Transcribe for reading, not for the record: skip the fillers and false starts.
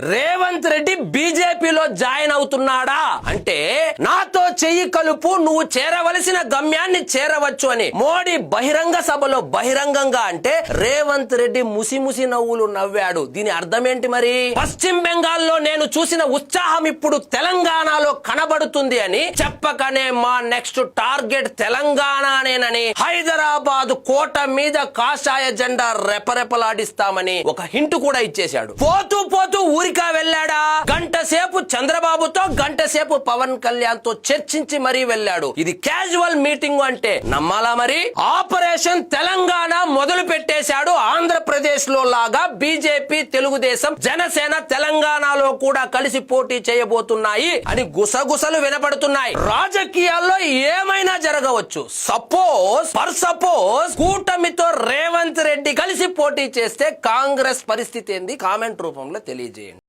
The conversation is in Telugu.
రేవంత్ రెడ్డి బీజేపీలో జాయిన్ అవుతున్నాడా అంటే నాతో చెయ్యి కలుపు నువ్వు చేరవలసిన గమ్యాన్ని చేరవచ్చు అని మోడీ బహిరంగ సభలో బహిరంగంగా అంటే రేవంత్ రెడ్డి ముసి నవ్వులు నవ్వాడు. దీని అర్థం ఏంటి మరి? పశ్చిమ బెంగాల్లో నేను చూసిన ఉత్సాహం ఇప్పుడు తెలంగాణలో కనబడుతుంది అని చెప్పకనే మా నెక్స్ట్ టార్గెట్ తెలంగాణనేనని హైదరాబాద్ కోట మీద కాషాయ జెండా రెపరెపలాడిస్తామని ఒక హింట్ కూడా ఇచ్చేశాడు. పోతూ పోతూ ఊరికా వెళ్ళాడా? గంట సేపు చంద్రబాబుతో గంట సేపు పవన్ కళ్యాణ్ తో చర్చించి మరీ వెళ్ళాడు. ఇది క్యాజువల్ మీటింగ్ అంటే నమ్మాలా మరి? ఆపరేషన్ తెలంగాణ మొదలు పెట్టేశాడు. ఆంధ్రప్రదేశ్ లో లాగా బీజేపీ, తెలుగుదేశం, జనసేన తెలంగాణలో కూడా కలిసి పోటీ చేయబోతున్నాయి అని గుసగుసలు వినపడుతున్నాయి. రాజకీయాల్లో ఏమైనా జరగవచ్చు. సపోజ్ కూటమితో రేవంత్ రెడ్డి కలిసి పోటీ చేస్తే కాంగ్రెస్ పరిస్థితి ఏంది? కామెంట్ రూపంలో తెలియజేయండి.